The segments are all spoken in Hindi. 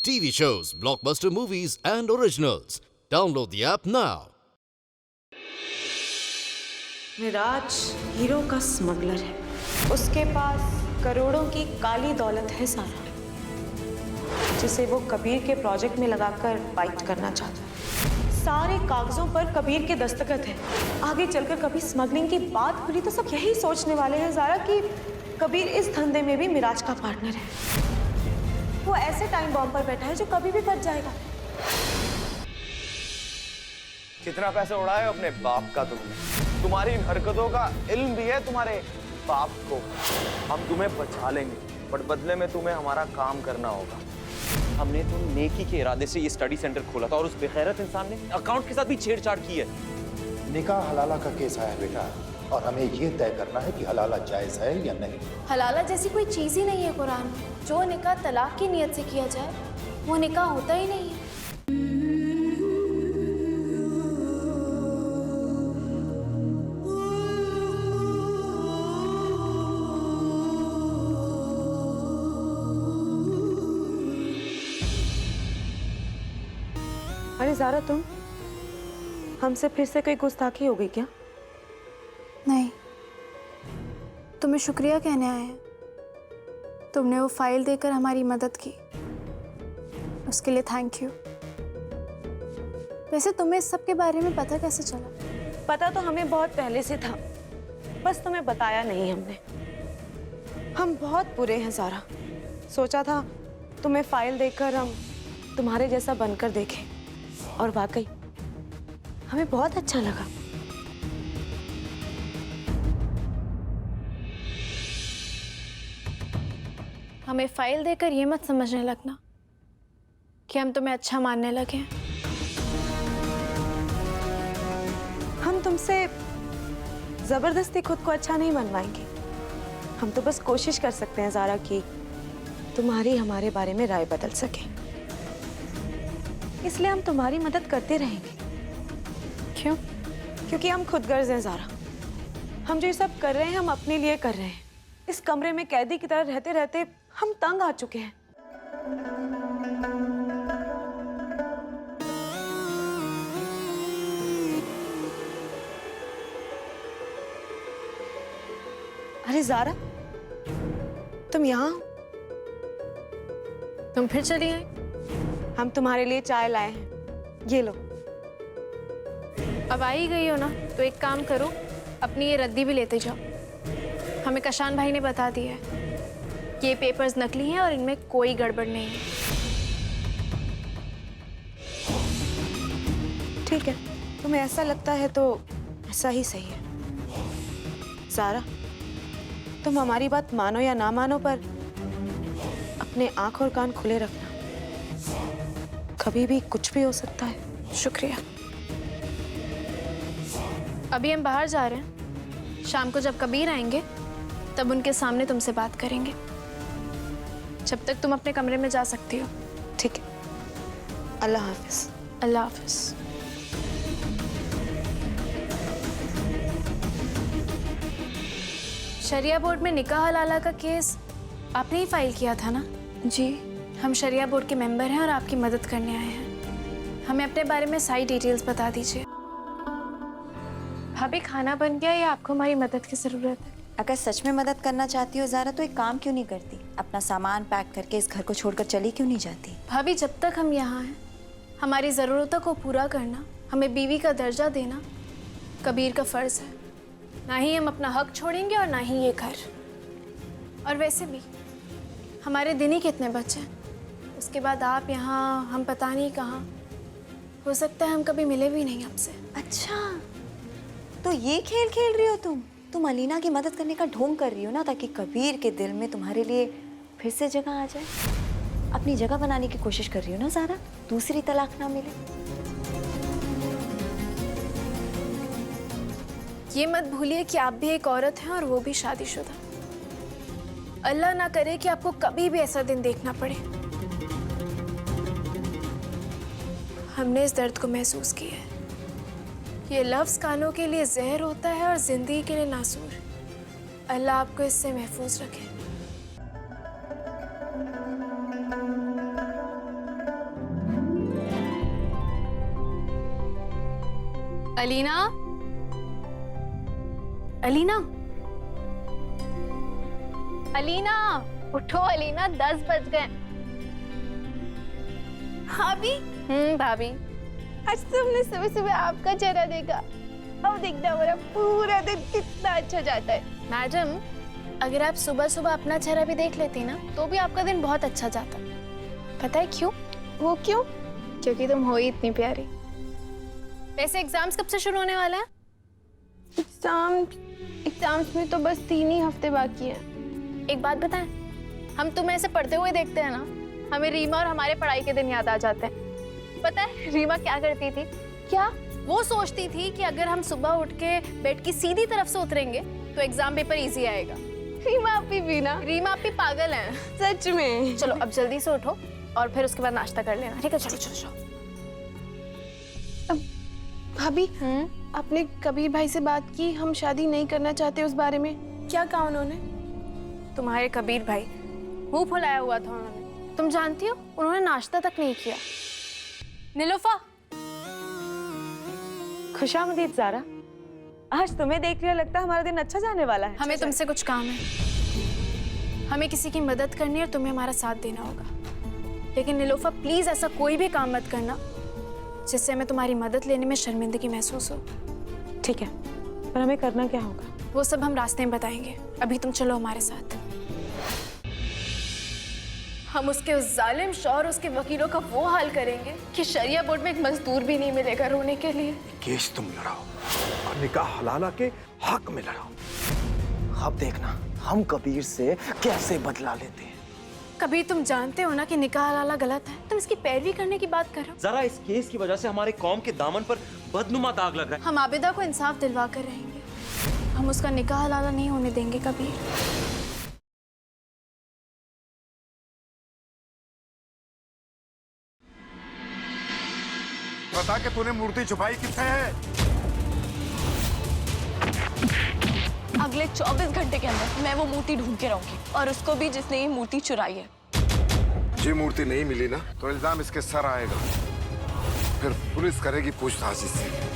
TV shows, blockbuster movies, and originals. Download the app now. Miraj hero का स्मगलर है। उसके पास करोड़ों की काली दौलत है सारा, जिसे वो कबीर के प्रोजेक्ट में लगाकर फाइट करना चाहता है। सारे कागजों पर कबीर के दस्तखत हैं। आगे चलकर कभी स्मगलिंग की बात खुली तो सब यही सोचने वाले हैं ज़ारा कि कबीर इस धंधे में भी मिराज का पार्टनर है। वो ऐसे टाइम बॉम्ब पर बैठा है जो कभी भी फट जाएगा। कितना पैसा उड़ाया अपने बाप का तुमने। तुम्हारी हरकतों का इल्म भी है तुम्हारे बाप को। हम तुम्हें बचा लेंगे, बट बदले में तुम्हें हमारा काम करना होगा। हमने तो नेकी के इरादे से ये स्टडी सेंटर खोला था और उस बेगैरत इंसान ने अकाउंट के साथ भी छेड़छाड़ की है। निकाह हलाला का केस आया बेटा, और हमें ये तय करना है कि हलाला जायज है या नहीं। हलाला जैसी कोई चीज़ ही नहीं है कुरान में। जो निकाह तलाक की नियत से किया जाए वो निकाह होता ही नहीं है। अरे ज़ारा, तुम हमसे फिर से कोई गुस्ताखी हो गई क्या? नहीं, तुम्हें शुक्रिया कहने आए हैं। तुमने वो फाइल देकर हमारी मदद की, उसके लिए थैंक यू। वैसे तुम्हें इस सब के बारे में पता कैसे चला? पता तो हमें बहुत पहले से था, बस तुम्हें बताया नहीं हमने। हम बहुत बुरे हैं ज़ारा। सोचा था तुम्हें फाइल देकर हम तुम्हारे जैसा बनकर देखें, और वाकई हमें बहुत अच्छा लगा। हमें फाइल देकर ये मत समझने लगना कि हम तुम्हें अच्छा मानने लगे हैं। हम तुमसे जबरदस्ती खुद को अच्छा नहीं मनवाएंगे। हम तो बस कोशिश कर सकते हैं ज़ारा कि तुम्हारी हमारे बारे में राय बदल सके। इसलिए हम तुम्हारी मदद करते रहेंगे। क्यों? क्योंकि हम खुदगर्ज हैं ज़ारा। हम जो ये सब कर रहे हैं हम अपने लिए कर रहे हैं। इस कमरे में कैदी की तरह रहते रहते हम तंग आ चुके हैं। अरे ज़ारा, तुम यहाँ हो? तुम फिर चली आई? हम तुम्हारे लिए चाय लाए हैं, ये लो। अब आ ही गई हो ना, तो एक काम करो, अपनी ये रद्दी भी लेते जाओ। हमें कशान भाई ने बता दिया है कि ये पेपर्स नकली हैं और इनमें कोई गड़बड़ नहीं है। ठीक है, तुम्हें ऐसा लगता है तो ऐसा ही सही है। ज़ारा, तुम हमारी बात मानो या ना मानो, पर अपने आंख और कान खुले रखना। कभी भी कुछ भी हो सकता है। शुक्रिया। अभी हम बाहर जा रहे हैं। शाम को जब कबीर आएंगे तब उनके सामने तुमसे बात करेंगे। जब तक तुम अपने कमरे में जा सकती हो। ठीक है, अल्लाह हाफिज। अल्लाह हाफिज। शरिया बोर्ड में निकाह हलाला का केस आपने ही फाइल किया था ना? जी, हम शरिया बोर्ड के मेंबर हैं और आपकी मदद करने आए हैं। हमें अपने बारे में सारी डिटेल्स बता दीजिए। भाभी, खाना बन गया या आपको हमारी मदद की ज़रूरत है? अगर सच में मदद करना चाहती हो ज़ारा तो एक काम क्यों नहीं करती? अपना सामान पैक करके इस घर को छोड़कर चली क्यों नहीं जाती? भाभी, जब तक हम यहाँ हैं हमारी ज़रूरतों को पूरा करना, हमें बीवी का दर्जा देना कबीर का फ़र्ज़ है। ना ही हम अपना हक छोड़ेंगे और ना ही ये घर। और वैसे भी हमारे दिन ही कितने बचे हैं। उसके बाद आप यहाँ, हम पता नहीं कहाँ। हो सकता है हम कभी मिले भी नहीं आपसे। अच्छा, तो ये खेल खेल रही हो तुम अलीना की मदद करने का ढोंग कर रही हो ना, ताकि कबीर के दिल में तुम्हारे लिए फिर से जगह आ जाए। अपनी जगह बनाने की कोशिश कर रही हो ना ज़ारा, दूसरी तलाक ना मिले। ये मत भूलिए कि आप भी एक औरत हैं और वो भी शादीशुदा। अल्लाह ना करे कि आपको कभी भी ऐसा दिन देखना पड़े। हमने इस दर्द को महसूस किया है। ये लफ्ज़ कानों के लिए जहर होता है और जिंदगी के लिए नासूर। अल्लाह आपको इससे महफूज रखे। अलीना, अलीना, अलीना, उठो अलीना, 10 बज गए। भाभी। भाभी, आज तुमने सुबह सुबह आपका चेहरा देखा। अब देखना हमारा पूरा दिन कितना अच्छा जाता है। मैडम, अगर आप सुबह सुबह अपना चेहरा भी देख लेती ना तो भी आपका दिन बहुत अच्छा जाता। पता है क्यों? वो क्यों? क्योंकि तुम हो ही इतनी प्यारी। वैसे एग्जाम्स कब से शुरू होने वाला है? एग्जाम्स में तो बस 3 ही हफ्ते बाकी हैं। एक बात बताएं, हम तुम्हें ऐसे पढ़ते हुए देखते हैं ना, हमें रीमा और हमारे पढ़ाई के दिन याद आ जाते हैं। पता है रीमा क्या करती थी? क्या? वो सोचती थी कि अगर हम सुबह उठ के बेड की सीधी तरफ से उतरेंगे तो एग्जाम पेपर इजी आएगा। रीमा आपी भी ना, रीमा आपी पागल है सच में। चलो अब जल्दी से उठो और फिर उसके बाद नाश्ता कर लेना, ठीक है? चलो चलो चलो। भाभी, आपने कबीर भाई से बात की? हम शादी नहीं करना चाहते, उस बारे में क्या कहा उन्होंने? तुम्हारे कबीर भाई मुंह फुलाया हुआ था उन्होंने। तुम जानती हो उन्होंने नाश्ता तक नहीं किया। नीलोफा, खुशामदीद ज़ारा। आज तुम्हें देख लिया लगता है हमारा दिन अच्छा जाने वाला है। हमें तुमसे कुछ काम है। हमें किसी की मदद करनी है और तुम्हें हमारा साथ देना होगा। लेकिन नीलोफा प्लीज ऐसा कोई भी काम मत करना जिससे हमें तुम्हारी मदद लेने में शर्मिंदगी महसूस हो। ठीक है, पर हमें करना क्या होगा? वो सब हम रास्ते में बताएंगे। अभी तुम चलो हमारे साथ। हम उसके उस जालिम शौहर, उसके वकीलों का वो हाल करेंगे कि शरिया बोर्ड में एक मजदूर भी नहीं मिलेगा रोने के लिए। केस तुम लड़ाओ और निकाह हलाला के हक में लड़ाओ। अब देखना हम कबीर से कैसे बदला लेते हैं। कभी तुम जानते हो ना कि निकाह हलाला गलत है, तुम इसकी पैरवी करने की बात कर रहे हो। जरा इस केस की वजह से हमारे कौम के दामन पर बदनुमा दाग लग रहा है। हम आबिदा को इंसाफ दिलवा कर रहेंगे। हम उसका निकाह हलाला नहीं होने देंगे कभी। बता के तूने मूर्ति छुपाई किससे है? अगले 24 घंटे के अंदर मैं वो मूर्ति ढूंढ के रहूंगी, और उसको भी जिसने ये मूर्ति चुराई है। जी मूर्ति नहीं मिली ना तो इल्जाम इसके सर आएगा, फिर पुलिस करेगी पूछताछ इससे।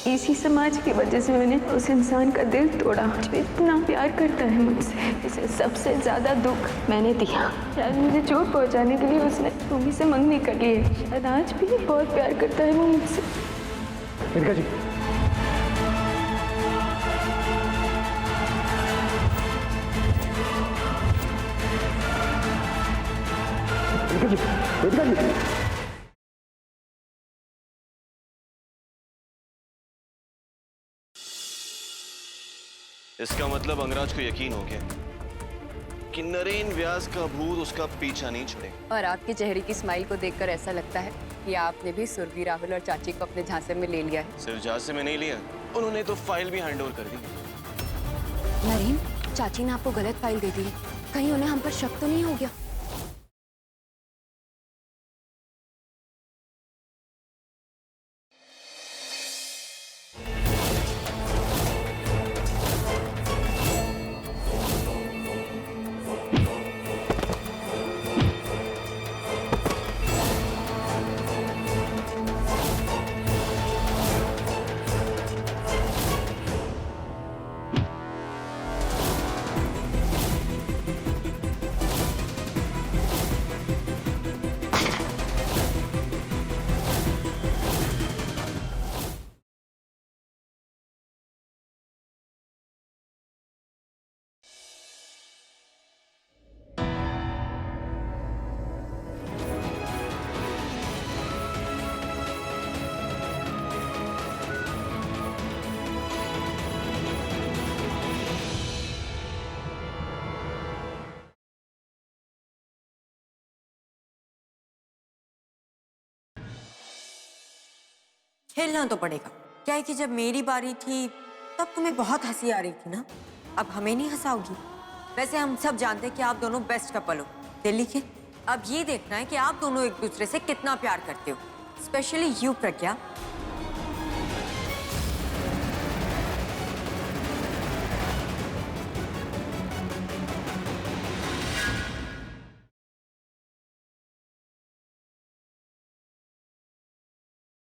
इसी समाज की वजह से मैंने उस इंसान का दिल तोड़ा जो इतना प्यार करता है मुझसे। इसे सबसे ज्यादा दुख मैंने दिया। शायद मुझे चोट पहुंचाने के लिए उसने तुम से मंगनी कर ली है। शायद आज भी बहुत प्यार करता है वो मुझसे। इनका जी इनका जी इसका मतलब अंगराज को यकीन हो गया कि नरेन व्यास का भूत उसका पीछा नहीं छोड़ेगा। और आपके चेहरे की स्माइल को देखकर ऐसा लगता है कि आपने भी सुरभि, राहुल और चाची को अपने झांसे में ले लिया है। सिर्फ झांसे में नहीं लिया, उन्होंने तो फाइल भी हैंड ओवर कर दी। नरेन, चाची ने आपको गलत फाइल दे दी, कहीं उन्हें हम पर शक तो नहीं हो गया? खेलना तो पड़ेगा। क्या है कि जब मेरी बारी थी तब तुम्हें बहुत हंसी आ रही थी ना, अब हमें नहीं हंसाओगी। वैसे हम सब जानते हैं कि आप दोनों बेस्ट कपल हो, दिल्ली के। अब ये देखना है कि आप दोनों एक दूसरे से कितना प्यार करते हो, स्पेशली यू प्रज्ञा।